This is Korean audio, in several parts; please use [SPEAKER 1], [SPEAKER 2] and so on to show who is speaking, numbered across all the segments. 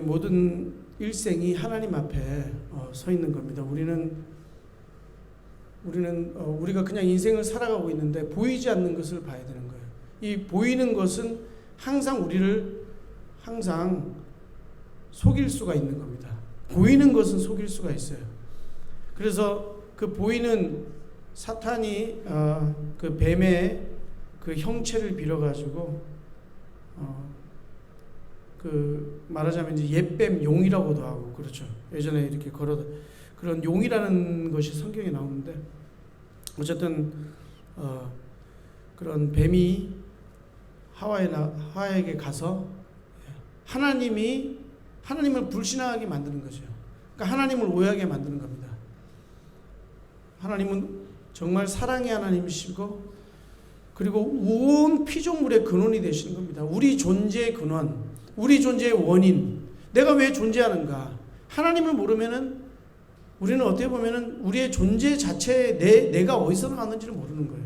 [SPEAKER 1] 모든 일생이 하나님 앞에 서 있는 겁니다. 우리가 그냥 인생을 살아가고 있는데 보이지 않는 것을 봐야 되는 거예요. 이 보이는 것은 항상 우리를 속일 수가 있는 겁니다. 보이는 것은 속일 수가 있어요. 그래서 그 보이는 사탄이 그 뱀의 그 형체를 빌어가지고 그 말하자면 이제 옛뱀 용이라고도 하고 그렇죠. 예전에 이렇게 그런 용이라는 것이 성경에 나오는데 어쨌든 그런 뱀이 하와에게 가서 하나님을 불신하게 만드는 거죠. 그러니까 하나님을 오해하게 만드는 겁니다. 하나님은 정말 사랑의 하나님이시고 그리고 온 피조물의 근원이 되시는 겁니다. 우리 존재의 근원, 우리 존재의 원인, 내가 왜 존재하는가? 하나님을 모르면은 우리는 어떻게 보면은 우리의 존재 자체에 내가 어디서 나왔는지를 모르는 거예요.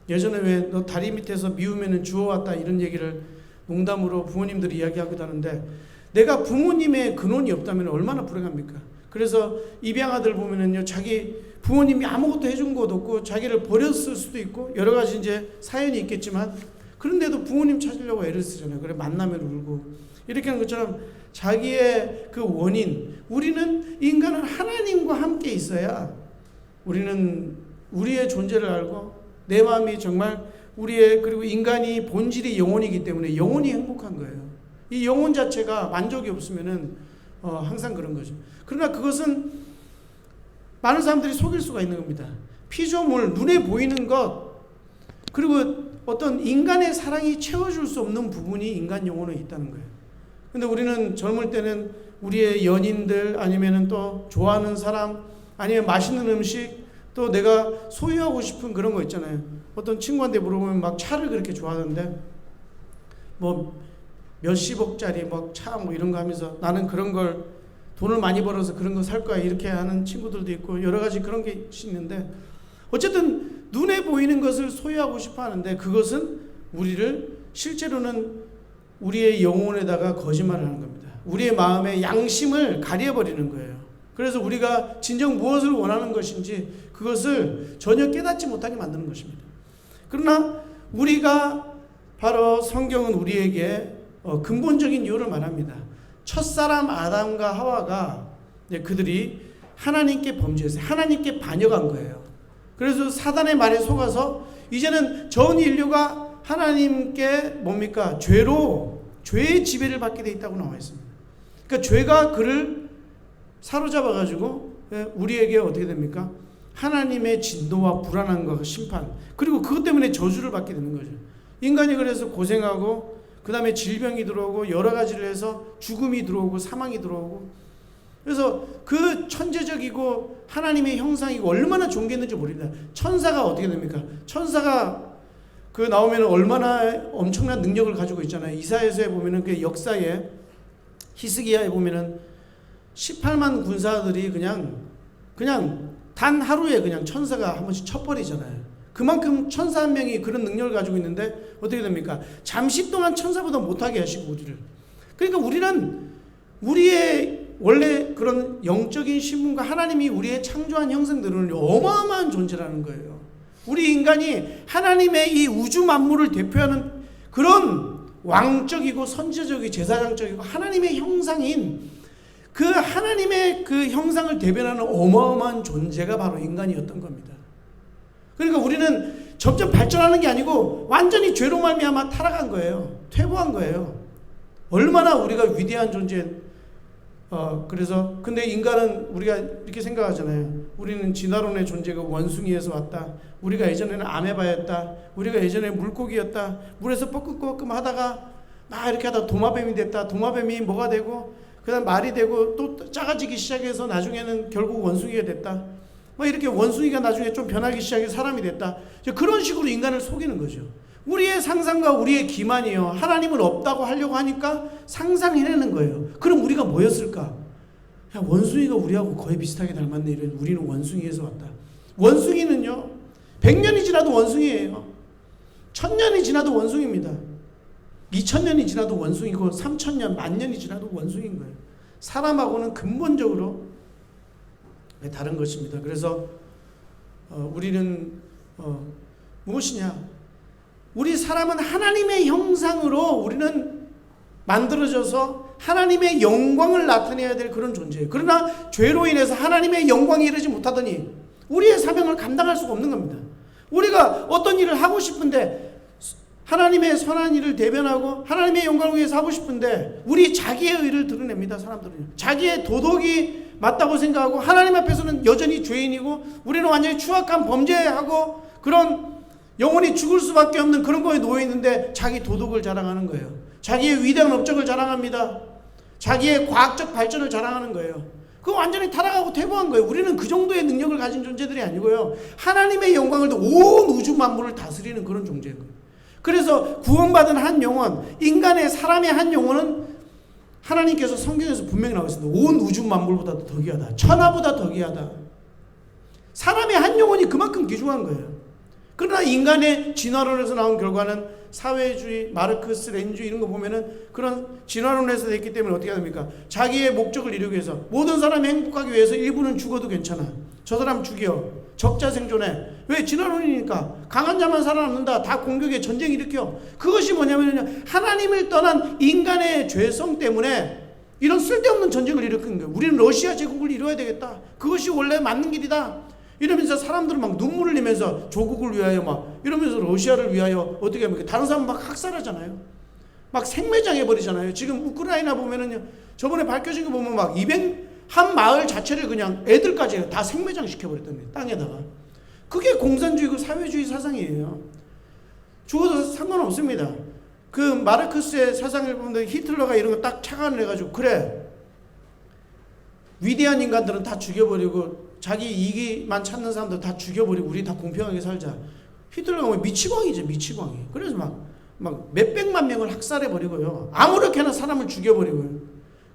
[SPEAKER 1] 예전에 왜 너 다리 밑에서 미우면은 주워왔다 이런 얘기를 농담으로 부모님들이 이야기하기도 하는데 내가 부모님의 근원이 없다면 얼마나 불행합니까? 그래서 입양아들 보면은요, 자기 부모님이 아무것도 해준 것도 없고 자기를 버렸을 수도 있고 여러 가지 이제 사연이 있겠지만 그런데도 부모님 찾으려고 애를 쓰잖아요. 그래 만나면 울고 이렇게 하는 것처럼 자기의 그 원인, 인간은 하나님과 함께 있어야 우리는 우리의 존재를 알고 내 마음이 정말 그리고 인간이 본질이 영혼이기 때문에 영혼이 행복한 거예요. 이 영혼 자체가 만족이 없으면은 항상 그런 거죠. 그러나 그것은 많은 사람들이 속일 수가 있는 겁니다. 피조물, 눈에 보이는 것, 그리고 어떤 인간의 사랑이 채워줄 수 없는 부분이 인간 영혼에 있다는 거예요. 근데 우리는 젊을 때는 우리의 연인들 아니면은 또 좋아하는 사람 아니면 맛있는 음식 또 내가 소유하고 싶은 그런 거 있잖아요. 어떤 친구한테 물어보면 막 차를 그렇게 좋아하는데 뭐 몇십억짜리 막 차 뭐 이런 거 하면서 나는 그런 걸 돈을 많이 벌어서 그런 거 살 거야 이렇게 하는 친구들도 있고 여러 가지 그런 게 있는데 어쨌든 눈에 보이는 것을 소유하고 싶어 하는데 그것은 실제로는 우리의 영혼에다가 거짓말을 하는 겁니다. 우리의 마음의 양심을 가려버리는 거예요. 그래서 우리가 진정 무엇을 원하는 것인지 그것을 전혀 깨닫지 못하게 만드는 것입니다. 그러나 바로 성경은 우리에게 근본적인 이유를 말합니다. 첫사람 아담과 하와가 그들이 하나님께 범죄했어요. 하나님께 반역한 거예요. 그래서 사단의 말에 속아서 이제는 전 인류가 하나님께 죄의 지배를 받게 돼 있다고 나와 있습니다. 그러니까 죄가 그를 사로잡아가지고 우리에게 어떻게 됩니까? 하나님의 진노와 불안함과 심판 그리고 그것 때문에 저주를 받게 되는 거죠. 인간이 그래서 고생하고 그 다음에 질병이 들어오고 여러 가지를 해서 죽음이 들어오고 사망이 들어오고 그래서 그 천재적이고 하나님의 형상이고 얼마나 존귀했는지 모릅니다. 천사가 어떻게 됩니까? 천사가 나오면 얼마나 엄청난 능력을 가지고 있잖아요. 이사야서에 보면은 그 역사에 히스기야에 보면은 18만 군사들이 그냥 단 하루에 그냥 천사가 한 번씩 쳐버리잖아요. 그만큼 천사 한 명이 그런 능력을 가지고 있는데 어떻게 됩니까? 잠시 동안 천사보다 못하게 하시고 우리를. 그러니까 우리는 우리의 원래 그런 영적인 신분과 하나님이 우리의 창조한 형상들은 어마어마한 존재라는 거예요. 우리 인간이 하나님의 이 우주 만물을 대표하는 그런 왕적이고 선지자적이고 제사장적이고 하나님의 형상인 그 하나님의 그 형상을 대변하는 어마어마한 존재가 바로 인간이었던 겁니다. 그러니까 우리는 점점 발전하는 게 아니고 완전히 죄로 말미암아 타락한 거예요. 퇴보한 거예요. 얼마나 우리가 위대한 존재. 그래서 근데 인간은 우리가 이렇게 생각하잖아요. 우리는 진화론의 존재가 원숭이에서 왔다. 우리가 예전에는 아메바였다. 우리가 예전에 물고기였다. 물에서 뻐끔뻐끔 하다가 막 이렇게 하다 도마뱀이 됐다. 도마뱀이 뭐가 되고 그다음 말이 되고 또 작아지기 시작해서 나중에는 결국 원숭이가 됐다. 이렇게 원숭이가 나중에 좀 변하기 시작해서 사람이 됐다. 그런 식으로 인간을 속이는 거죠. 우리의 상상과 우리의 기만이요. 하나님은 없다고 하려고 하니까 상상해내는 거예요. 그럼 우리가 뭐였을까? 야, 원숭이가 우리하고 거의 비슷하게 닮았네. 우리는 원숭이에서 왔다. 원숭이는요. 100년이 지나도 원숭이에요. 1000년이 지나도 원숭이입니다. 2000년이 지나도 원숭이고 3000년, 만년이 지나도 원숭이인 거예요. 사람하고는 근본적으로 다른 것입니다. 그래서 우리는 무엇이냐? 우리 사람은 하나님의 형상으로 우리는 만들어져서 하나님의 영광을 나타내야 될 그런 존재예요. 그러나 죄로 인해서 하나님의 영광에 이르지 못하더니 우리의 사명을 감당할 수가 없는 겁니다. 우리가 어떤 일을 하고 싶은데 하나님의 선한 일을 대변하고 하나님의 영광을 위해서 하고 싶은데 우리 자기의 의를 드러냅니다. 사람들은 자기의 도덕이 맞다고 생각하고 하나님 앞에서는 여전히 죄인이고 우리는 완전히 추악한 범죄하고 그런 영원히 죽을 수밖에 없는 그런 거에 놓여 있는데 자기 도덕을 자랑하는 거예요. 자기의 위대한 업적을 자랑합니다. 자기의 과학적 발전을 자랑하는 거예요. 그거 완전히 타락하고 퇴보한 거예요. 우리는 그 정도의 능력을 가진 존재들이 아니고요. 하나님의 영광을 온 우주 만물을 다스리는 그런 존재인 거예요. 그래서 구원받은 한 영혼, 인간의 사람의 한 영혼은 하나님께서 성경에서 분명히 나와 있습니다. 온 우주 만물보다 더 귀하다. 천하보다 더 귀하다. 사람의 한 영혼이 그만큼 귀중한 거예요. 그러나 인간의 진화론에서 나온 결과는 사회주의, 마르크스, 렌주의 이런 거 보면은 그런 진화론에서 됐기 때문에 어떻게 됩니까? 자기의 목적을 이루기 위해서 모든 사람이 행복하기 위해서 일부는 죽어도 괜찮아. 저 사람 죽여. 적자 생존해. 왜? 진화론이니까. 강한 자만 살아남는다. 다 공격에 전쟁 일으켜. 그것이 뭐냐면요. 하나님을 떠난 인간의 죄성 때문에 이런 쓸데없는 전쟁을 일으킨 거예요. 우리는 러시아 제국을 이루어야 되겠다. 그것이 원래 맞는 길이다. 이러면서 사람들은 막 눈물을 흘리면서 조국을 위하여 막 이러면서 러시아를 위하여 어떻게 합니까? 다른 사람 막 학살하잖아요. 막 생매장해버리잖아요. 지금 우크라이나 보면은요. 저번에 밝혀진 거 보면 막 한 마을 자체를 그냥 애들까지 다 생매장 시켜버렸다는 거예요. 땅에다가. 그게 공산주의고 사회주의 사상이에요. 죽어도 상관없습니다. 그 마르크스의 사상을 보면 히틀러가 이런 거 딱 착안을 해가지고 그래. 위대한 인간들은 다 죽여버리고 자기 이익만 찾는 사람들 다 죽여버리고 우리 다 공평하게 살자. 히틀러가 미치광이죠. 미치광이. 그래서 막 몇백만 명을 학살해버리고요. 아무렇게나 사람을 죽여버리고요.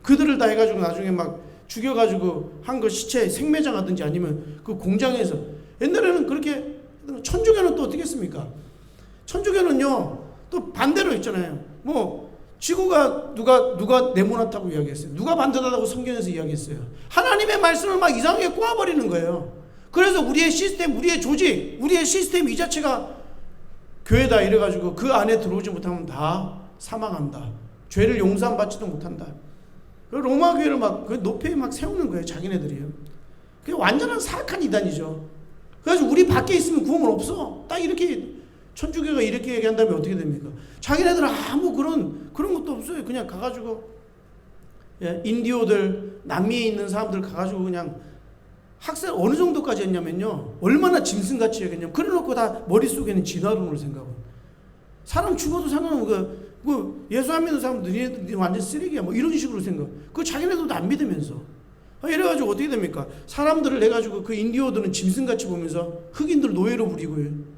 [SPEAKER 1] 그들을 다 해가지고 나중에 막 죽여가지고 한 거 시체 생매장하든지 아니면 그 공장에서 옛날에는 그렇게 천주교는 또 어떻게 했습니까? 천주교는요 또 반대로 있잖아요. 뭐 지구가 누가 네모나다고 이야기했어요. 누가 반듯하다고 성경에서 이야기했어요. 하나님의 말씀을 막 이상하게 꼬아버리는 거예요. 그래서 우리의 시스템, 우리의 조직, 우리의 시스템 이 자체가 교회다 이래가지고 그 안에 들어오지 못하면 다 사망한다. 죄를 용서받지도 못한다. 로마 교회를 막 그 높이 막 세우는 거예요. 자기네들이요. 그게 완전한 사악한 이단이죠. 그래서 우리 밖에 있으면 구원 없어. 딱 이렇게 천주교가 이렇게 얘기한다면 어떻게 됩니까? 자기네들은 아무 그런 것도 없어요. 그냥 가가지고 인디오들 남미에 있는 사람들 가가지고 그냥 학살 어느 정도까지 했냐면요. 얼마나 짐승같이 얘기했냐면 그래놓고 다 머릿속에는 진화론을 생각하고 사람 죽어도 상관없고 예수 안 믿는 사람들이 완전 쓰레기야 뭐 이런 식으로 생각. 그 자기네들도 안 믿으면서 이래가지고 어떻게 됩니까? 사람들을 해가지고 그 인디오들은 짐승같이 보면서 흑인들 노예로 부리고요.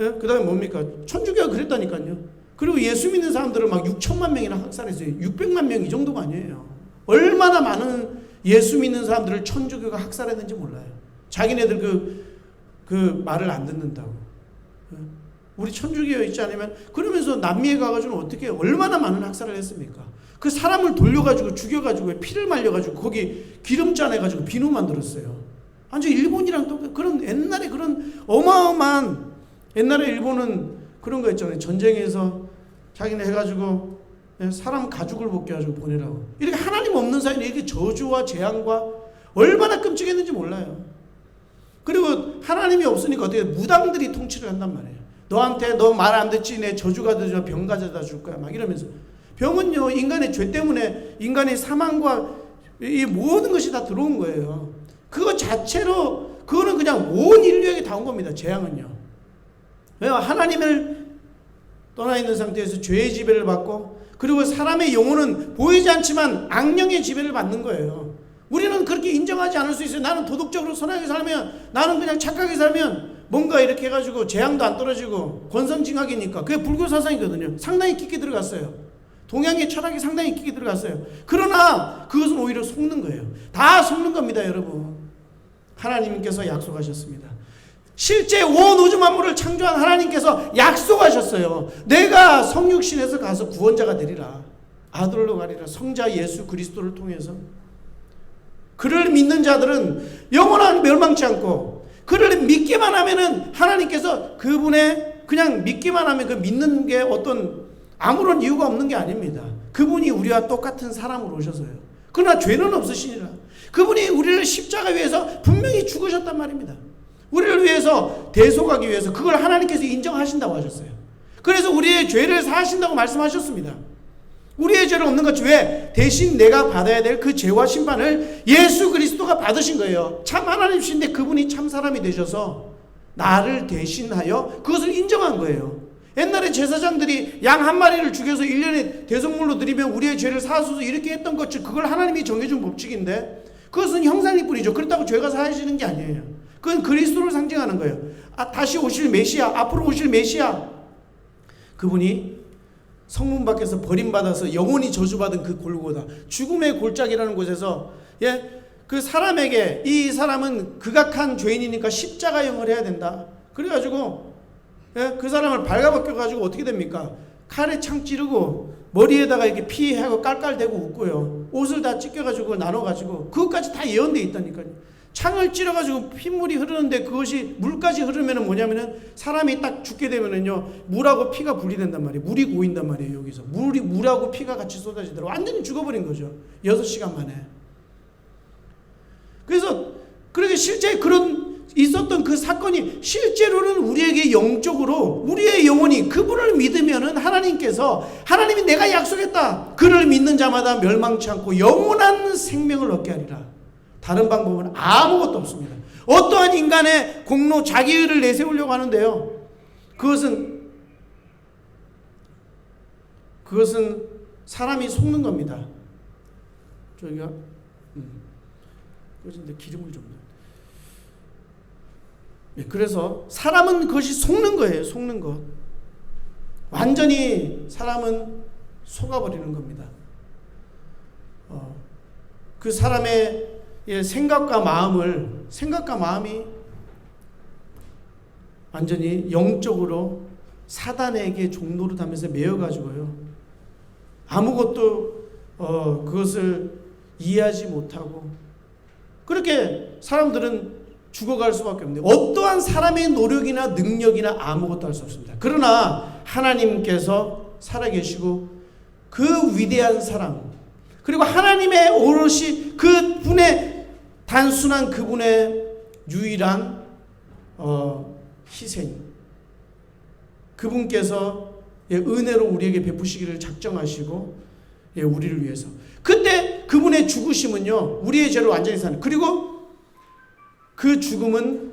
[SPEAKER 1] 예? 그 다음에 뭡니까? 천주교가 그랬다니까요. 그리고 예수 믿는 사람들을 막 6천만 명이나 학살했어요. 600만 명 이 정도가 아니에요. 얼마나 많은 예수 믿는 사람들을 천주교가 학살했는지 몰라요. 자기네들 그 말을 안 듣는다고. 우리 천주교 있지 않으면 그러면서 남미에 가가지고 어떻게 얼마나 많은 학살을 했습니까? 그 사람을 돌려가지고 죽여가지고 피를 말려가지고 거기 기름 짜내가지고 비누 만들었어요. 아주 일본이랑 또 그런 옛날에 그런 어마어마한 옛날에 일본은 그런 거 있잖아요. 전쟁에서 자기네 해가지고 사람 가죽을 벗겨가지고 보내라고. 이렇게 하나님 없는 사이에 이렇게 저주와 재앙과 얼마나 끔찍했는지 몰라요. 그리고 하나님이 없으니까 어떻게 무당들이 통치를 한단 말이에요. 너한테 너 말 안 듣지 내 저주가 되죠. 병 가져다 줄 거야. 막 이러면서. 병은요 인간의 죄 때문에 인간의 사망과 이 모든 것이 다 들어온 거예요. 그거 자체로 그거는 그냥 온 인류에게 다 온 겁니다. 재앙은요. 왜냐 하나님을 떠나 있는 상태에서 죄의 지배를 받고 그리고 사람의 영혼은 보이지 않지만 악령의 지배를 받는 거예요. 우리는 그렇게 인정하지 않을 수 있어요. 나는 도덕적으로 선하게 살면 나는 그냥 착하게 살면 뭔가 이렇게 해가지고 재앙도 안 떨어지고 권선징악이니까 그게 불교 사상이거든요. 상당히 깊게 들어갔어요. 동양의 철학이 상당히 깊게 들어갔어요. 그러나 그것은 오히려 속는 거예요. 다 속는 겁니다. 여러분. 하나님께서 약속하셨습니다. 실제 온 우주 만물을 창조한 하나님께서 약속하셨어요. 내가 성육신에서 가서 구원자가 되리라. 아들로 가리라. 성자 예수 그리스도를 통해서. 그를 믿는 자들은 영원한 멸망치 않고, 그를 믿기만 하면은 하나님께서 그분의 그냥 믿기만 하면 그 믿는 게 어떤 아무런 이유가 없는 게 아닙니다. 그분이 우리와 똑같은 사람으로 오셔서요. 그러나 죄는 없으시니라. 그분이 우리를 십자가 위해서 분명히 죽으셨단 말입니다. 우리를 위해서 대속하기 위해서 그걸 하나님께서 인정하신다고 하셨어요. 그래서 우리의 죄를 사하신다고 말씀하셨습니다. 우리의 죄를 없는 것, 왜? 대신 내가 받아야 될 그 죄와 심판을 예수 그리스도가 받으신 거예요. 참 하나님이신데 그분이 참 사람이 되셔서 나를 대신하여 그것을 인정한 거예요. 옛날에 제사장들이 양 한 마리를 죽여서 1년에 대속물로 드리면 우리의 죄를 사하소서 이렇게 했던 것, 그걸 하나님이 정해준 법칙인데 그것은 형상일 뿐이죠. 그렇다고 죄가 사해지는 게 아니에요. 그건 그리스도를 상징하는 거예요. 다시 오실 메시아, 앞으로 오실 메시아, 그분이 성문 밖에서 버림받아서 영원히 저주받은 그 골고다, 죽음의 골짜기라는 곳에서, 그 사람에게 이 사람은 극악한 죄인이니까 십자가형을 해야 된다. 그래가지고 그 사람을 발가벗겨가지고 어떻게 됩니까? 칼에 창 찌르고 머리에다가 이렇게 피하고 깔깔대고 웃고요. 옷을 다 찢겨가지고 나눠가지고, 그것까지 다 예언되어 있다니까요. 창을 찌르가지고 핏물이 흐르는데 그것이 물까지 흐르면은 뭐냐면은 사람이 딱 죽게 되면은요, 물하고 피가 분리된단 말이에요. 물이 고인단 말이에요. 여기서 물하고 피가 같이 쏟아지더라고. 완전히 죽어버린 거죠. 6시간 만에. 그래서 그렇게 실제 그런 있었던 그 사건이 실제로는 우리에게 영적으로 우리의 영혼이 그분을 믿으면은 하나님이 내가 약속했다. 그를 믿는 자마다 멸망치 않고 영원한 생명을 얻게 하리라. 다른 방법은 아무것도 없습니다. 어떠한 인간의 공로, 자기의를 내세우려고 하는데요, 그것은 사람이 속는 겁니다. 저기가 꺼진데 기름을 좀 넣어요. 그래서 사람은 그것이 속는 거예요. 속는 것. 완전히 사람은 속아버리는 겁니다. 그 사람의 생각과 마음이 완전히 영적으로 사단에게 종노릇하면서 매여가지고요, 아무것도 그것을 이해하지 못하고 그렇게 사람들은 죽어갈 수밖에 없는데, 어떠한 사람의 노력이나 능력이나 아무것도 할 수 없습니다. 그러나 하나님께서 살아계시고 그 위대한 사랑, 그리고 하나님의 오롯이 그분의 단순한 그분의 유일한 희생, 그분께서 은혜로 우리에게 베푸시기를 작정하시고 우리를 위해서, 그때 그분의 죽으심은요 우리의 죄를 완전히 사는, 그리고 그 죽음은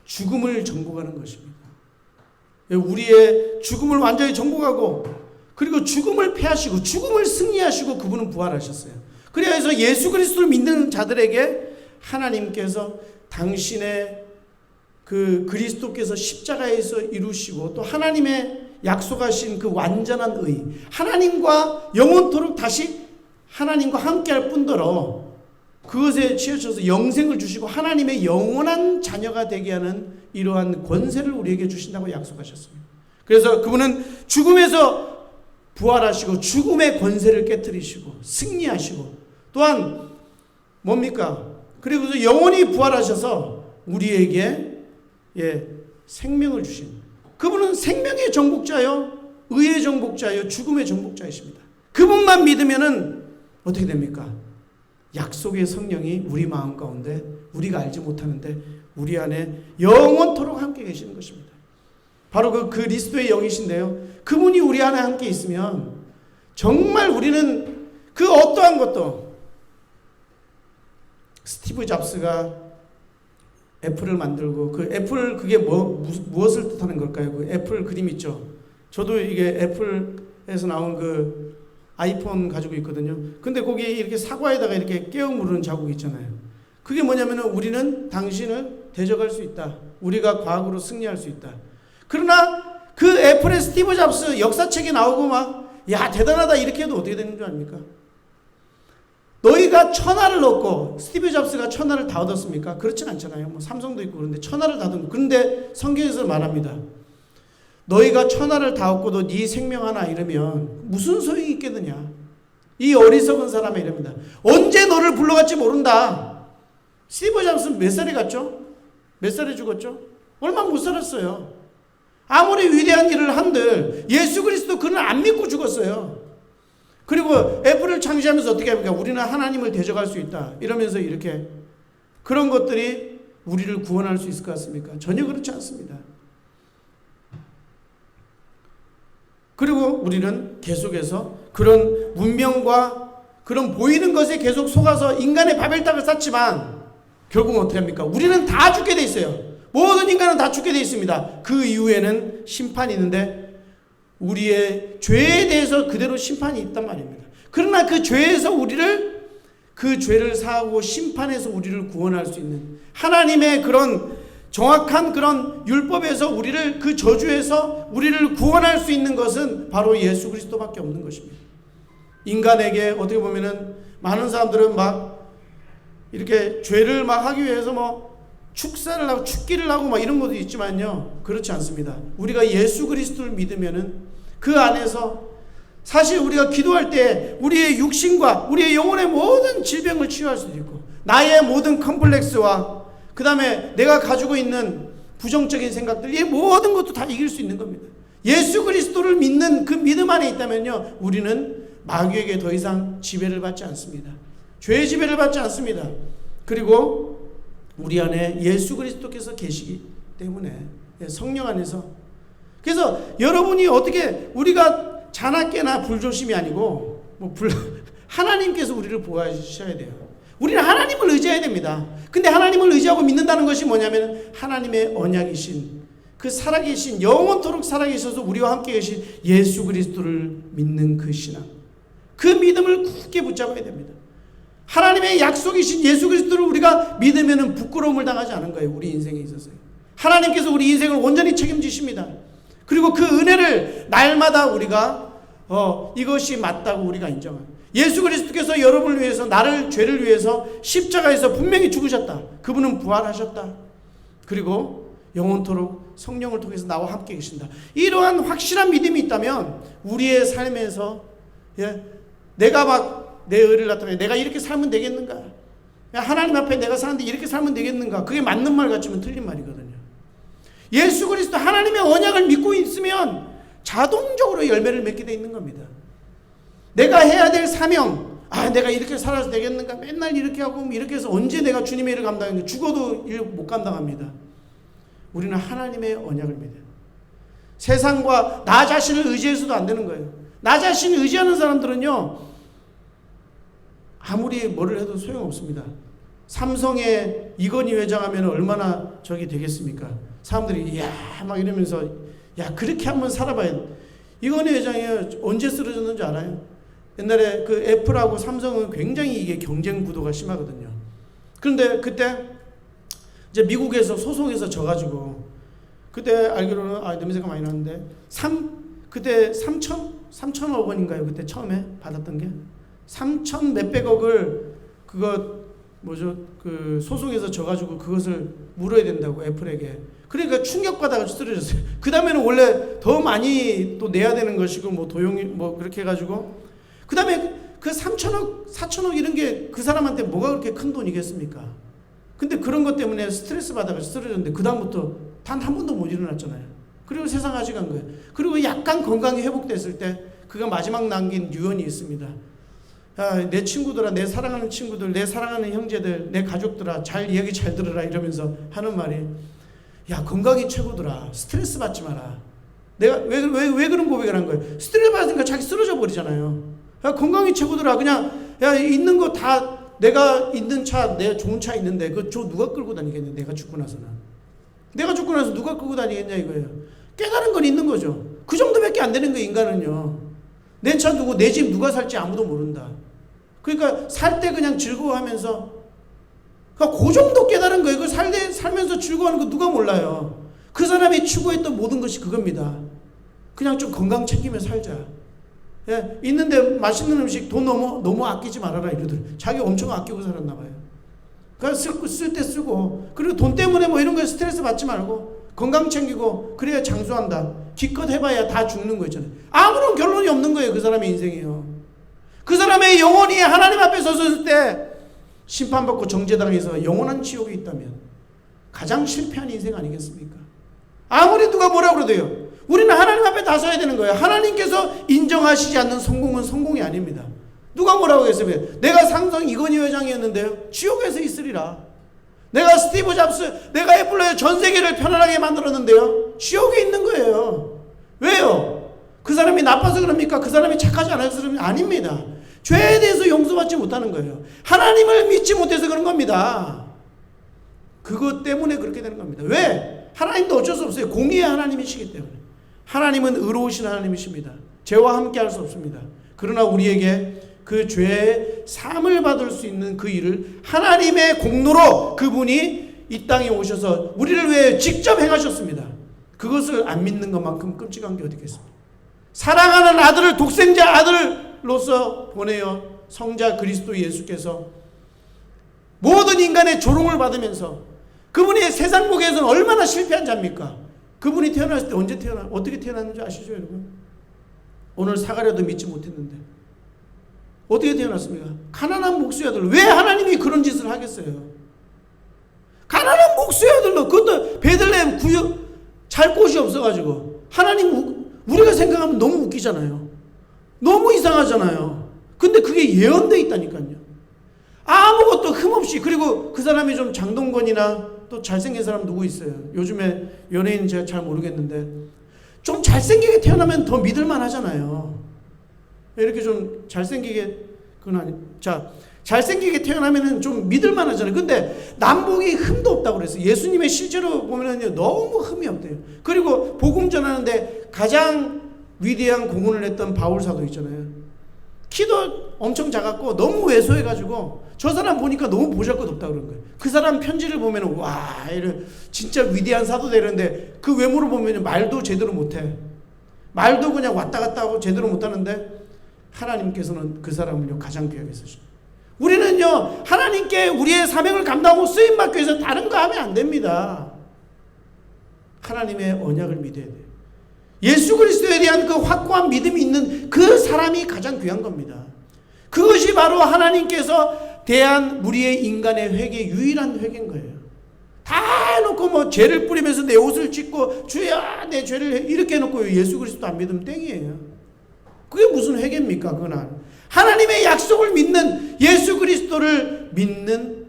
[SPEAKER 1] 죽음을 정복하는 것입니다. 우리의 죽음을 완전히 정복하고, 그리고 죽음을 패하시고 죽음을 승리하시고 그분은 부활하셨어요. 그래서 예수 그리스도를 믿는 자들에게 하나님께서 당신의 그 그리스도께서 십자가에서 이루시고 또 하나님의 약속하신 그 완전한 의, 하나님과 영원토록 다시 하나님과 함께할 뿐더러 그것에 치우쳐서 영생을 주시고 하나님의 영원한 자녀가 되게 하는 이러한 권세를 우리에게 주신다고 약속하셨습니다. 그래서 그분은 죽음에서 부활하시고 죽음의 권세를 깨뜨리시고 승리하시고, 또한 뭡니까? 그리고 영원히 부활하셔서 우리에게 생명을 주신, 그분은 생명의 정복자요, 의의 정복자요, 죽음의 정복자이십니다. 그분만 믿으면은 어떻게 됩니까? 약속의 성령이 우리 마음 가운데 우리가 알지 못하는데 우리 안에 영원토록 함께 계시는 것입니다. 바로 그 그리스도의 영이신데요, 그분이 우리 안에 함께 있으면 정말 우리는 그 어떠한 것도, 스티브 잡스가 애플을 만들고, 그 애플 그게 무엇을 뜻하는 걸까요? 그 애플 그림 있죠. 저도 이게 애플에서 나온 그 아이폰 가지고 있거든요. 근데 거기 이렇게 사과에다가 이렇게 깨어 무르는 자국이 있잖아요. 그게 뭐냐면은 우리는 당신을 대적할 수 있다. 우리가 과학으로 승리할 수 있다. 그러나 그 애플의 스티브 잡스 역사책에 나오고 막, 야, 대단하다 이렇게 해도 어떻게 되는 줄 아닙니까? 너희가 천하를 얻고, 스티브 잡스가 천하를 다 얻었습니까? 그렇진 않잖아요. 뭐 삼성도 있고 그런데 천하를 다 얻은. 그런데 성경에서 말합니다. 너희가 천하를 다 얻고도 네 생명 하나 잃으면 무슨 소용이 있겠느냐. 이 어리석은 사람이 이럽니다. 언제 너를 불러갈지 모른다. 스티브 잡스는 몇 살에 갔죠? 몇 살에 죽었죠? 얼마 못 살았어요. 아무리 위대한 일을 한들 예수 그리스도 그는 안 믿고 죽었어요. 그리고 애플을 창시하면서 어떻게 합니까? 우리는 하나님을 대적할 수 있다. 이러면서 이렇게 그런 것들이 우리를 구원할 수 있을 것 같습니까? 전혀 그렇지 않습니다. 그리고 우리는 계속해서 그런 문명과 그런 보이는 것에 계속 속아서 인간의 바벨탑을 쌓지만 결국은 어떻게 합니까? 우리는 다 죽게 돼 있어요. 모든 인간은 다 죽게 돼 있습니다. 그 이후에는 심판이 있는데 우리의 죄에 대해서 그대로 심판이 있단 말입니다. 그러나 그 죄에서 우리를, 그 죄를 사하고 심판해서 우리를 구원할 수 있는 하나님의 그런 정확한 그런 율법에서 우리를, 그 저주에서 우리를 구원할 수 있는 것은 바로 예수 그리스도밖에 없는 것입니다. 인간에게 어떻게 보면은 많은 사람들은 막 이렇게 죄를 막 하기 위해서 뭐 축사를 하고 축기를 하고 막 이런 것도 있지만요, 그렇지 않습니다. 우리가 예수 그리스도를 믿으면은 그 안에서 사실 우리가 기도할 때 우리의 육신과 우리의 영혼의 모든 질병을 치유할 수도 있고, 나의 모든 컴플렉스와 그 다음에 내가 가지고 있는 부정적인 생각들, 이 모든 것도 다 이길 수 있는 겁니다. 예수 그리스도를 믿는 그 믿음 안에 있다면요, 우리는 마귀에게 더 이상 지배를 받지 않습니다. 죄의 지배를 받지 않습니다. 그리고 우리 안에 예수 그리스도께서 계시기 때문에, 성령 안에서. 그래서 여러분이 어떻게, 우리가 자나깨나 불조심이 아니고 하나님께서 우리를 보호하셔야 돼요. 우리는 하나님을 의지해야 됩니다. 근데 하나님을 의지하고 믿는다는 것이 뭐냐면 하나님의 언약이신, 그 살아계신, 영원토록 살아계셔서 우리와 함께 계신 예수 그리스도를 믿는 그 신앙, 그 믿음을 굳게 붙잡아야 됩니다. 하나님의 약속이신 예수 그리스도를 우리가 믿으면 부끄러움을 당하지 않은 거예요. 우리 인생에 있어서요. 하나님께서 우리 인생을 온전히 책임지십니다. 그리고 그 은혜를 날마다 우리가 이것이 맞다고 우리가 인정합니다. 예수 그리스도께서 여러분을 위해서, 나를, 죄를 위해서 십자가에서 분명히 죽으셨다. 그분은 부활하셨다. 그리고 영원토록 성령을 통해서 나와 함께 계신다. 이러한 확실한 믿음이 있다면 우리의 삶에서 내가 막 내 의를 나타내 내가 이렇게 살면 되겠는가? 하나님 앞에 내가 사는데 이렇게 살면 되겠는가? 그게 맞는 말 같지만 틀린 말이거든요. 예수 그리스도 하나님의 언약을 믿고 있으면 자동적으로 열매를 맺게 돼 있는 겁니다. 내가 해야 될 사명, 내가 이렇게 살아서 되겠는가? 맨날 이렇게 하고 이렇게 해서 언제 내가 주님의 일을 감당하는가? 죽어도 일 못 감당합니다. 우리는 하나님의 언약을 믿어요. 세상과 나 자신을 의지해서도 안 되는 거예요. 나 자신을 의지하는 사람들은요, 아무리 뭐를 해도 소용없습니다. 삼성의 이건희 회장 하면 얼마나 저기 되겠습니까? 사람들이 막 이러면서 그렇게 한번 살아봐야 돼. 이건희 회장이 언제 쓰러졌는지 알아요? 옛날에 그 애플하고 삼성은 굉장히 이게 경쟁 구도가 심하거든요. 그런데 그때 이제 미국에서 소송에서 져가지고, 그때 알기로는 냄새가 많이 나는데 그때 3천억 원인가요? 그때 처음에 받았던 게 3천 몇백억을 그 소송에서 져가지고 그것을 물어야 된다고, 애플에게. 그러니까 충격받아가지고 쓰러졌어요. 그 다음에는 원래 더 많이 또 내야 되는 것이고, 뭐 도용이 뭐 그렇게 해가지고, 그 다음에 그 3천억, 4천억 이런 게 그 사람한테 뭐가 그렇게 큰 돈이겠습니까? 근데 그런 것 때문에 스트레스 받아가지고 쓰러졌는데, 그 다음부터 단 한 번도 못 일어났잖아요. 그리고 세상 아직 간 거예요. 그리고 약간 건강이 회복됐을 때 그가 마지막 남긴 유언이 있습니다. 내 친구들아, 내 사랑하는 친구들, 내 사랑하는 형제들, 내 가족들아, 잘 이야기 잘 들으라, 이러면서 하는 말이, 건강이 최고더라. 스트레스 받지 마라. 내가 왜 그런 고백을 한 거예요? 스트레스 받으니까 자기 쓰러져 버리잖아요. 건강이 최고더라. 그냥 있는 거 다, 내가 있는 차, 내 좋은 차 있는데 그저 누가 끌고 다니겠냐? 내가 죽고 나서는. 내가 죽고 나서 누가 끌고 다니겠냐 이거예요. 깨달은 건 있는 거죠. 그 정도밖에 안 되는 거예요, 인간은요. 내 차 누구, 내 집 누가 살지 아무도 모른다. 그러니까 살 때 그냥 즐거워하면서, 그러니까 그 정도 깨달은 거예요. 그 살면서 즐거워하는 거 누가 몰라요. 그 사람이 추구했던 모든 것이 그겁니다. 그냥 좀 건강 챙기며 살자. 예, 있는데 맛있는 음식 돈 너무 아끼지 말아라 이러더래. 자기 엄청 아끼고 살았나 봐요. 그러니까 쓸 때 쓰고, 그리고 돈 때문에 뭐 이런 거에 스트레스 받지 말고 건강 챙기고 그래야 장수한다. 기껏 해봐야 다 죽는 거 있잖아요. 아무런 결론이 없는 거예요. 그 사람의 인생이요. 그 사람의 영혼이 하나님 앞에 섰을 때 심판받고 정죄당해서 영원한 지옥에 있다면 가장 실패한 인생 아니겠습니까? 아무리 누가 뭐라 그러대요. 우리는 하나님 앞에 나서야 되는 거예요. 하나님께서 인정하시지 않는 성공은 성공이 아닙니다. 누가 뭐라고 했으면 내가 상성 이건희 회장이었는데요, 지옥에서 있으리라. 내가 스티브 잡스, 내가 애플로의 전 세계를 편안하게 만들었는데요, 지옥에 있는 거예요. 왜요? 그 사람이 나빠서 그럽니까? 그 사람이 착하지 않아서 그럽니까? 아닙니다. 죄에 대해서 용서받지 못하는 거예요. 하나님을 믿지 못해서 그런 겁니다. 그것 때문에 그렇게 되는 겁니다. 왜? 하나님도 어쩔 수 없어요. 공의의 하나님이시기 때문에. 하나님은 의로우신 하나님이십니다. 죄와 함께 할 수 없습니다. 그러나 우리에게 그 죄의 사함을 받을 수 있는 그 일을 하나님의 공로로 그분이 이 땅에 오셔서 우리를 위해 직접 행하셨습니다. 그것을 안 믿는 것만큼 끔찍한 게 어디 있겠습니까? 사랑하는 아들을 독생자 아들로서 보내어 성자 그리스도 예수께서 모든 인간의 조롱을 받으면서 그분이 세상 보기에서는 얼마나 실패한 자입니까? 그분이 태어났을 때 어떻게 태어났는지 아시죠, 여러분? 오늘 사가랴도 믿지 못했는데 어떻게 태어났습니까? 가난한 목수의 아들. 왜 하나님이 그런 짓을 하겠어요? 가난한 목수의 아들로, 그것도 베들레헴 구역 잘 곳이 없어가지고. 하나님, 우리가 생각하면 너무 웃기잖아요. 너무 이상하잖아요. 근데 그게 예언되어 있다니까요. 아무것도 흠없이. 그리고 그 사람이 좀 장동건이나 또 잘생긴 사람 누구 있어요? 요즘에 연예인 제가 잘 모르겠는데 좀 잘생기게 태어나면 더 믿을만 하잖아요. 이렇게 좀 잘생기게, 그건 아니. 자, 잘생기게 태어나면은 좀 믿을만 하잖아요. 근데 남북이 흠도 없다고 그랬어요. 예수님의 실제로 보면은요, 너무 흠이 없대요. 그리고 복음 전하는데 가장 위대한 공헌을 했던 바울 사도 있잖아요. 키도 엄청 작았고 너무 왜소해가지고 저 사람 보니까 너무 보잘것없다 그런 거예요. 그 사람 편지를 보면은 와, 이런 진짜 위대한 사도 되는데 그 외모를 보면 말도 제대로 못해. 말도 그냥 왔다 갔다 하고 제대로 못하는데 하나님께서는 그 사람을요 가장 귀하게 쓰십니다. 우리는요 하나님께 우리의 사명을 감당하고 쓰임받기 위해서 다른 거 하면 안 됩니다. 하나님의 언약을 믿어야 돼요. 예수 그리스도에 대한 그 확고한 믿음이 있는 그 사람이 가장 귀한 겁니다. 그것이 바로 하나님께서 대한 우리의 인간의 회개, 유일한 회개인 거예요. 다 해놓고 뭐 죄를 뿌리면서 내 옷을 찢고 주야 내 죄를 이렇게 해놓고 예수 그리스도 안 믿으면 땡이에요. 그게 무슨 회개입니까? 그건 하나님의 약속을 믿는, 예수 그리스도를 믿는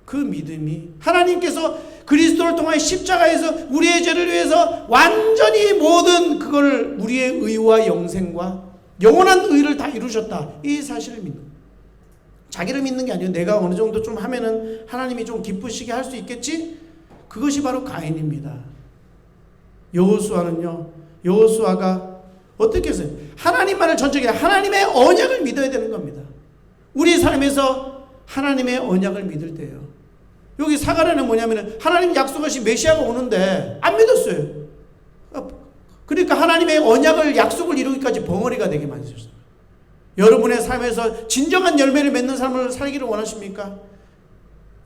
[SPEAKER 1] 그 믿음이, 하나님께서 그리스도를 통하여 십자가에서 우리의 죄를 위해서 완전히 모든 그걸 우리의 의와 영생과 영원한 의를 다 이루셨다, 이 사실을 믿는, 자기를 믿는 게 아니에요. 내가 어느 정도 좀 하면은 하나님이 좀 기쁘시게 할 수 있겠지? 그것이 바로 가인입니다. 여호수아는요, 여호수아가 어떻게 했어요? 하나님만을 전적이 하나님의 언약을 믿어야 되는 겁니다. 우리 삶에서 하나님의 언약을 믿을 때요. 여기 사가랴는 뭐냐면 하나님 약속하신 메시아가 오는데 안 믿었어요. 그러니까 하나님의 언약을, 약속을 이루기까지 벙어리가 되게 만드셨어요. 여러분의 삶에서 진정한 열매를 맺는 삶을 살기를 원하십니까?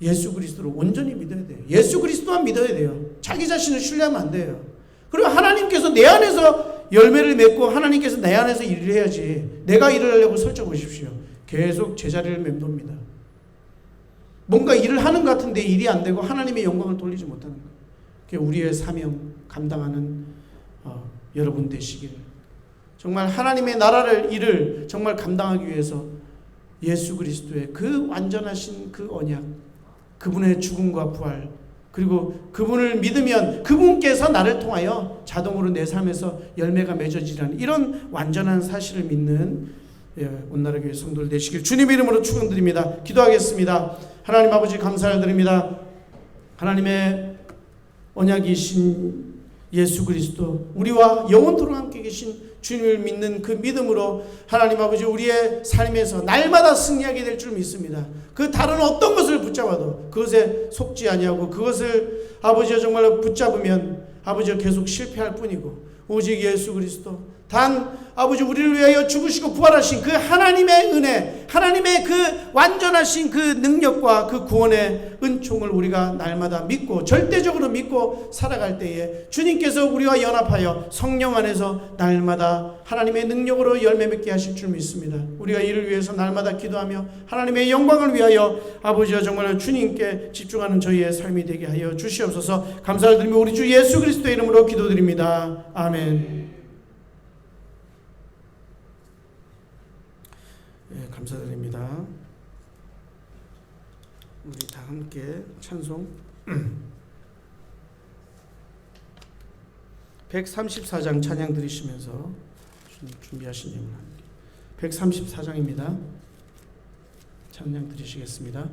[SPEAKER 1] 예수 그리스도를 온전히 믿어야 돼요. 예수 그리스도만 믿어야 돼요. 자기 자신을 신뢰하면 안 돼요. 그리고 하나님께서 내 안에서 열매를 맺고 하나님께서 내 안에서 일을 해야지, 내가 일을 하려고 설쳐보십시오. 계속 제자리를 맴돕니다. 뭔가 일을 하는 것 같은데 일이 안 되고 하나님의 영광을 돌리지 못하는 거예요. 그게 우리의 사명 감당하는 여러분 되시길, 정말 하나님의 나라를 일을 정말 감당하기 위해서 예수 그리스도의 그 완전하신 그 언약, 그분의 죽음과 부활, 그리고 그분을 믿으면 그분께서 나를 통하여 자동으로 내 삶에서 열매가 맺어지라는 이런 완전한 사실을 믿는 온나라 교회 성도들 되시길 주님 이름으로 축원드립니다. 기도하겠습니다. 하나님 아버지 감사를 드립니다. 하나님의 언약이신 예수 그리스도, 우리와 영원토록 함께 계신 주님을 믿는 그 믿음으로 하나님 아버지 우리의 삶에서 날마다 승리하게 될 줄 믿습니다. 그 다른 어떤 것을 붙잡아도 그것에 속지 아니하고 그것을 아버지가 정말로 붙잡으면 아버지가 계속 실패할 뿐이고 오직 예수 그리스도, 단 아버지 우리를 위하여 죽으시고 부활하신 그 하나님의 은혜, 하나님의 그 완전하신 그 능력과 그 구원의 은총을 우리가 날마다 믿고 절대적으로 믿고 살아갈 때에 주님께서 우리와 연합하여 성령 안에서 날마다 하나님의 능력으로 열매 맺게 하실 줄 믿습니다. 우리가 이를 위해서 날마다 기도하며 하나님의 영광을 위하여 아버지와 정말 주님께 집중하는 저희의 삶이 되게 하여 주시옵소서. 감사를 드리며 우리 주 예수 그리스도의 이름으로 기도드립니다. 아멘. 네, 감사드립니다. 우리 다 함께 찬송 134장 찬양 들으시면서 준비하신 예물 함께 134장입니다. 찬양 드리시겠습니다.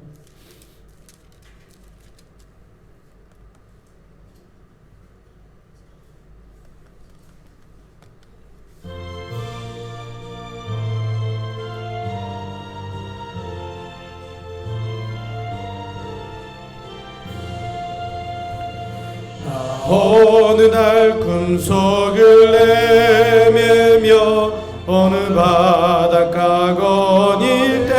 [SPEAKER 2] 어느 날 금속을 내매며 어느 바닷가 거닐 때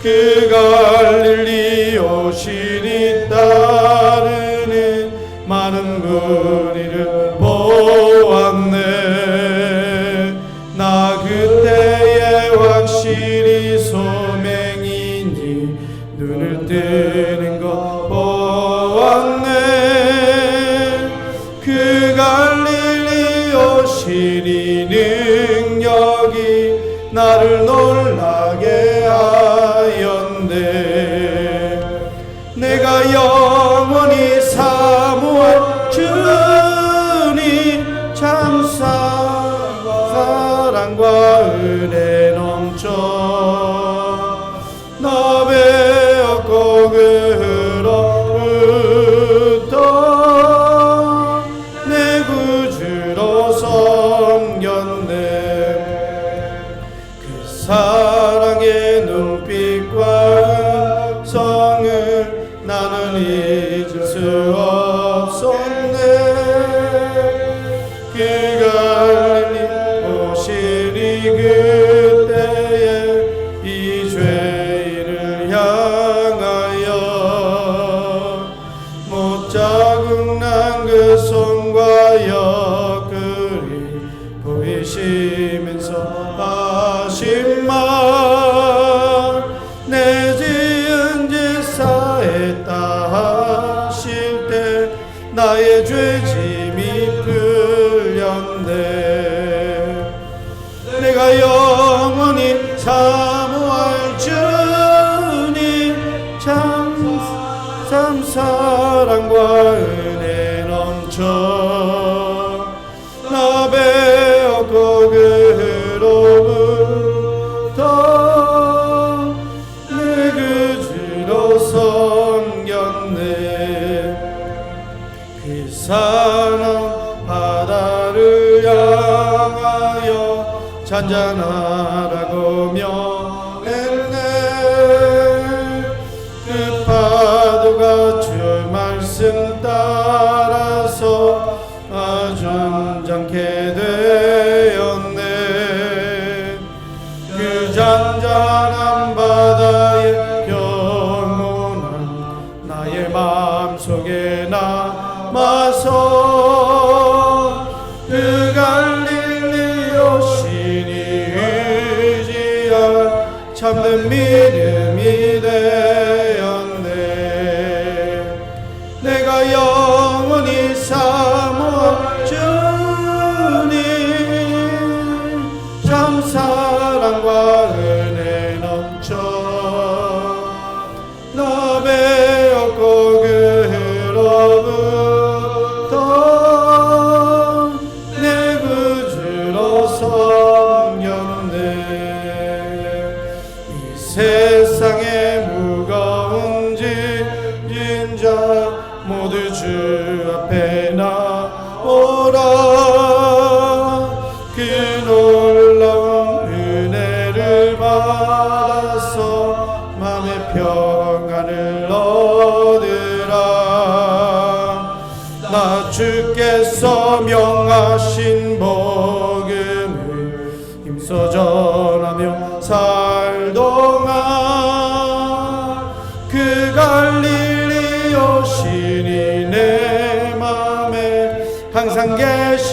[SPEAKER 2] 그 갈릴리 오신이 따르는 많은 무리를 보았네. 나 그때에 확실히 소맹이니 눈을 뜨는 것 보았네. 그 갈릴리 오시니 능력이 나를 놀라게 하였네. 내가 영원히 사모할 주님 참 사랑과 은혜 넘쳐 나 배웠고 그로부터 내 구주로 섬겼네. 그 사랑의 눈빛과 음성을 나는 잊을 수 없었네. 그 갈릴리 오시니 그때에 이 죄인을 향하여 못자국 난 그 손과 옆구리 보이시면서 하신 말 내 지은 짓 사했다 하실 때 나의 죄짐이 풀렸네. 내가 영원히 사모할 주님 참 사랑과 은혜 넘쳐 나 배웠고 그로부터 내 구주로 섬겼네. 그 사랑 바다를 향하여 잔잔하라고 명했네. 그 파도가 주 말씀 따라서 아주 잔잔케 되었네. 그 잔잔한 바다의 영원한 나의 마음속에 남아서 그 갈릴리 오시니 의지할 참된 믿음이 되었네. 내가 영원히 사모할 주님 참 사랑과 은혜 넘쳐 나 배웠고 그로부터 내 구주로 섬겼네. 이 세상에 무거운 짐진 자 모두 주 앞에 나오라. 그 놀라운 은혜를 받아서 마음의 평안을 얻으라. 나 주께서 명하신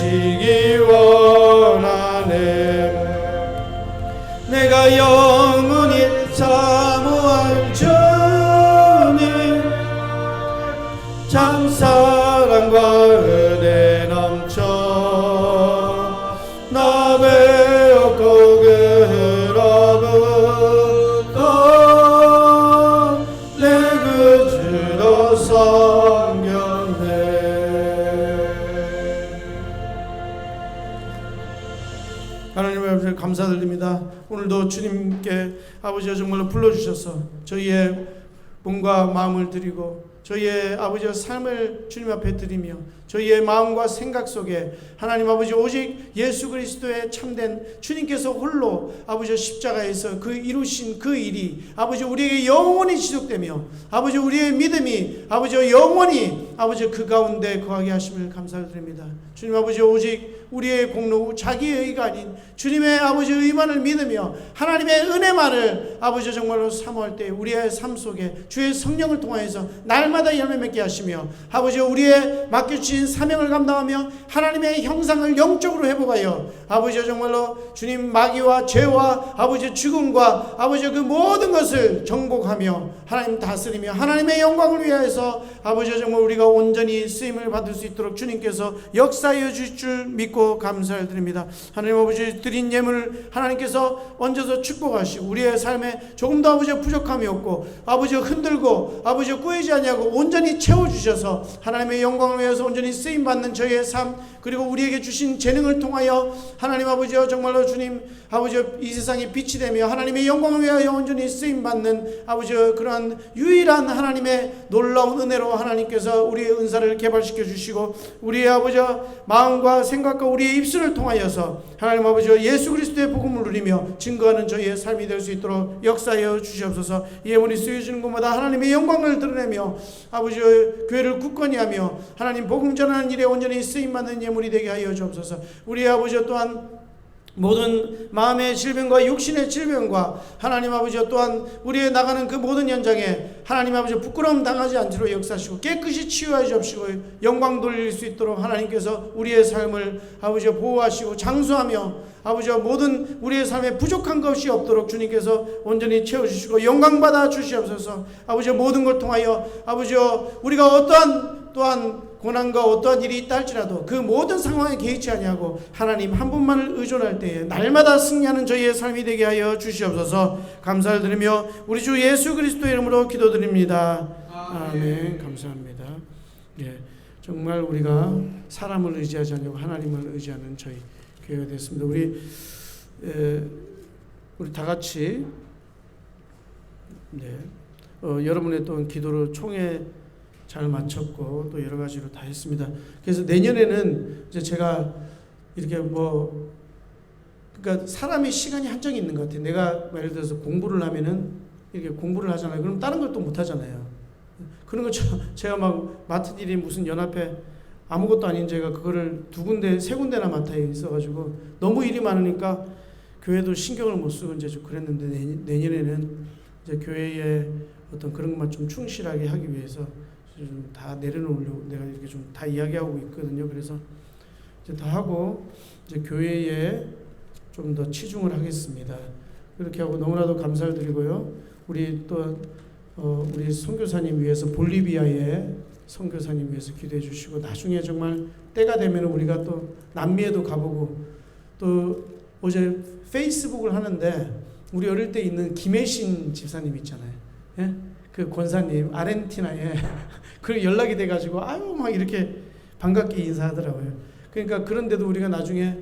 [SPEAKER 2] 되시기 원하네. 내가 영원히 사모할 주님, 참 사랑과 은혜 넘쳐 나 배웠고 그로부터 내 구주로 섬겼네. 하나님 아버지 감사드립니다. 오늘도 주님께 아버지가 정말로 불러주셔서 저희의 몸과 마음을 드리고 저희의 아버지의 삶을 주님 앞에 드리며 저희의 마음과 생각 속에 하나님 아버지 오직 예수 그리스도의 참된 주님께서 홀로 아버지 십자가에서 그 이루신 그 일이 아버지 우리에게 영원히 지속되며 아버지 우리의 믿음이 아버지 영원히 아버지 그 가운데 거하게 하심을 감사를 드립니다. 주님 아버지 오직 우리의 공로 자기의 의가 아닌 주님의 아버지 의만을 믿으며 하나님의 은혜만을 아버지 정말로 사모할 때 우리의 삶 속에 주의 성령을 통하여서 날마다 열매 맺게 하시며 아버지 우리의 맡겨주신 사명을 감당하며 하나님의 형상을 영적으로 회복하여 아버지 정말로 주님 마귀와 죄와 아버지 죽음과 아버지 그 모든 것을 정복하며 하나님 다스리며 하나님의 영광을 위하여서 아버지 정말 우리가 온전히 쓰임을 받을 수 있도록 주님께서 역사하여 주실 줄 믿고 감사를 드립니다. 하나님 아버지 드린 예물을 하나님께서 얹어서 축복하시고 우리의 삶에 조금 더 아버지 부족함이 없고 아버지 흔들고 아버지 꾸이지 않냐고 온전히 채워주셔서 하나님의 영광을 위해서 온전히 쓰임받는 저희의 삶 그리고 우리에게 주신 재능을 통하여 하나님 아버지여 정말로 주님 아버지 이 세상에 빛이 되며 하나님의 영광을 위하여 온전히 쓰임받는 아버지 그러한 유일한 하나님의 놀라운 은혜로 하나님께서 우리의 은사를 개발시켜 주시고 우리의 아버지 마음과 생각과 우리의 입술을 통하여서 하나님 아버지 예수 그리스도의 복음을 누리며 증거하는 저희의 삶이 될 수 있도록 역사하여 주시옵소서. 예물이 쓰여지는 곳마다 하나님의 영광을 드러내며 아버지 교회를 굳건히 하며 하나님 복음 전하는 일에 온전히 쓰임받는 예물이 되게 하여 주옵소서. 우리의 아버지 또한 모든 마음의 질병과 육신의 질병과 하나님 아버지 또한 우리의 나가는 그 모든 현장에 하나님 아버지 부끄러움 당하지 않도록 역사하시고 깨끗이 치유하여 주옵시고 영광 돌릴 수 있도록 하나님께서 우리의 삶을 아버지 보호하시고 장수하며 아버지 모든 우리의 삶에 부족한 것이 없도록 주님께서 온전히 채워주시고 영광 받아 주시옵소서. 아버지 모든 걸 통하여 아버지 우리가 어떠한 또한 고난과 어떠한 일이 있다 할지라도 그 모든 상황에 개의치 아니하고 하나님 한 분만을 의존할 때에 날마다 승리하는 저희의 삶이 되게 하여 주시옵소서. 감사를 드리며 우리 주 예수 그리스도의 이름으로 기도드립니다. 아멘. 감사합니다. 예, 정말 우리가 사람을 의지하지 않고 하나님을 의지하는 저희 교회가 됐습니다. 우리 다 같이 여러분의 또 기도로 총회 잘 마쳤고 또 여러 가지로 다 했습니다. 그래서 내년에는 이제 제가 이렇게 그러니까 사람의 시간이 한정이 있는 것 같아요. 내가 예를 들어서 공부를 하면은 이렇게 공부를 하잖아요. 그럼 다른 걸 또 못 하잖아요. 그런 거 제가 막 맡은 일이 무슨 연합회 아무것도 아닌 제가 그거를 세 군데나 맡아 있어가지고 너무 일이 많으니까 교회도 신경을 못 쓰고 이제 좀 그랬는데 내년에는 이제 교회에 어떤 그런 것만 좀 충실하게 하기 위해서 좀 다 내려놓으려고 내가 이렇게 좀 다 이야기하고 있거든요. 그래서 이제 다 하고 이제 교회에 좀 더 치중을 하겠습니다. 그렇게 하고 너무나도 감사를 드리고요. 우리 또 우리 선교사님 위해서 볼리비아에 선교사님 위해서 기도해 주시고 나중에 정말 때가 되면 우리가 또 남미에도 가보고 또 어제 페이스북을 하는데 우리 어릴 때 있는 김혜신 집사님 있잖아요. 예? 그 권사님 아르헨티나에 그 연락이 돼가지고 아유 막 이렇게 반갑게 인사하더라고요. 그러니까 그런데도 우리가 나중에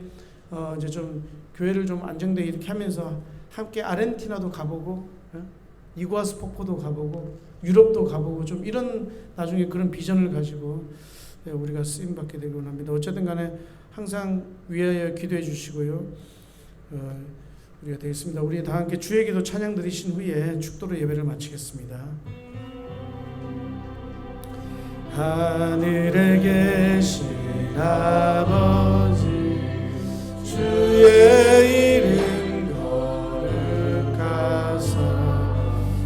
[SPEAKER 2] 이제 좀 교회를 좀 안정되게 이렇게 하면서 함께 아르헨티나도 가보고 이구아스 폭포도 가보고 유럽도 가보고 좀 이런 나중에 그런 비전을 가지고 우리가 쓰임 받게 되길 원합니다. 어쨌든 간에 항상 위하여 기도해 주시고요. 우리가 되겠습니다. 우리 다 함께 주의 기도 찬양 드리신 후에 축도로 예배를 마치겠습니다. 하늘에 계신 아버지 주의 이름 거룩하사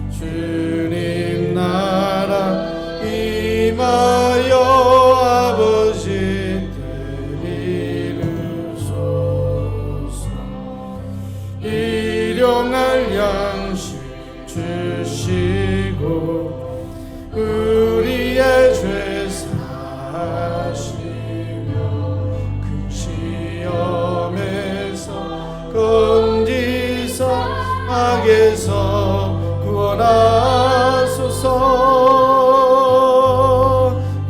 [SPEAKER 2] 주님 나라 임하여 아버지 뜻 악에서 구원하소서.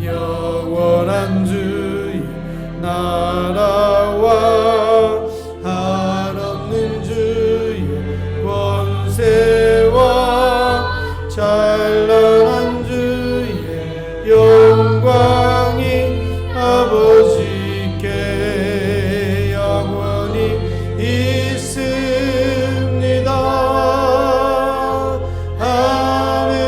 [SPEAKER 2] 영원한 주의 나라와 한없는 주의 권세와 찬란한 주의 영광이 아버지께 영원히 있습니다. 아멘.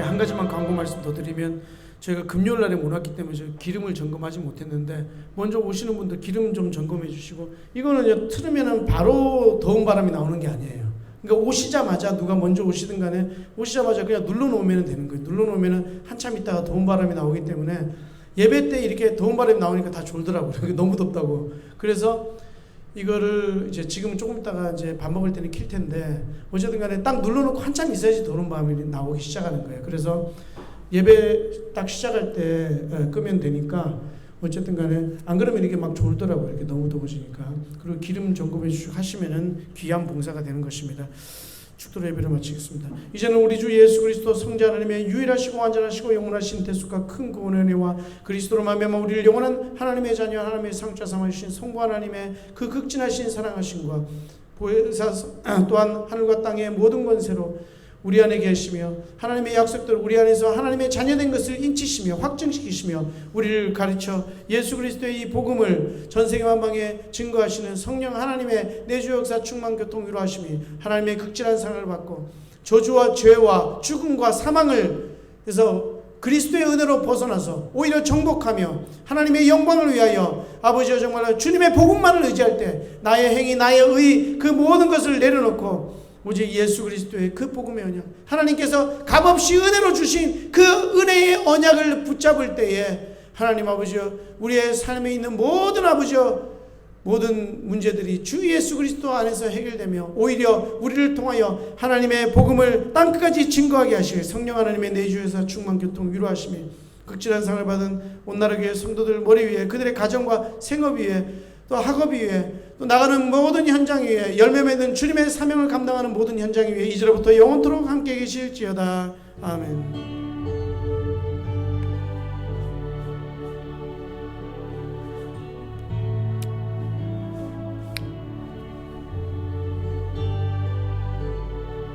[SPEAKER 1] 한 가지만 광고 말씀 더 드리면, 저희가 금요일날에 못 왔기 때문에 저희 기름을 점검하지 못했는데, 먼저 오시는 분들 기름 좀 점검해 주시고, 이거는 틀으면 바로 더운 바람이 나오는 게 아니에요. 그러니까 오시자마자, 누가 먼저 오시든 간에 오시자마자 그냥 눌러놓으면 되는 거예요. 눌러놓으면 한참 있다가 더운 바람이 나오기 때문에, 예배 때 이렇게 더운 바람이 나오니까 다 졸더라고요. 너무 덥다고. 그래서 이거를 이제 지금은 조금 있다가 이제 밥 먹을 때는 킬 텐데, 어쨌든 간에 딱 눌러놓고 한참 있어야지 더운 바람이 나오기 시작하는 거예요. 그래서 예배 딱 시작할 때 끄면 되니까, 어쨌든 간에 안 그러면 이렇게 막 졸더라고요. 이렇게 너무 더워지니까. 그리고 기름 점검해 주시고 하시면은 귀한 봉사가 되는 것입니다. 축도로 예배를 마치겠습니다. 이제는 우리 주 예수 그리스도 성자 하나님의 유일하시고 완전하시고 영원하신 대수가 큰 구원의 은혜와 그리스도로 말미암아 우리를 영원한 하나님의 자녀, 하나님의 상자 삼아주신 성부 하나님의 그 극진하신 사랑하심과 보혜사 또한 하늘과 땅의 모든 권세로 우리 안에 계시며, 하나님의 약속들 우리 안에서 하나님의 자녀된 것을 인치시며 확증시키시며, 우리를 가르쳐 예수 그리스도의 이 복음을 전세계 만방에 증거하시는 성령 하나님의 내주 역사 충만 교통 위로하심이, 하나님의 극진한 사랑을 받고 저주와 죄와 죽음과 사망을 해서 그리스도의 은혜로 벗어나서 오히려 정복하며 하나님의 영광을 위하여 아버지여 정말 주님의 복음만을 의지할 때 나의 행위, 나의 의, 그 모든 것을 내려놓고 오직 예수 그리스도의 그 복음의 언약, 하나님께서 값없이 은혜로 주신 그 은혜의 언약을 붙잡을 때에 하나님 아버지여 우리의 삶에 있는 모든 아버지여 모든 문제들이 주 예수 그리스도 안에서 해결되며, 오히려 우리를 통하여 하나님의 복음을 땅끝까지 증거하게 하시고 성령 하나님의 내주에서 충만 교통 위로하시며, 극진한 상을 받은 온나라교회 성도들 머리 위에, 그들의 가정과 생업 위에, 또 학업 위에, 또 나가는 모든 현장 위에, 열매 맺는 주님의 사명을 감당하는 모든 현장 위에 이제로부터 영원토록 함께 계실지어다. 아멘.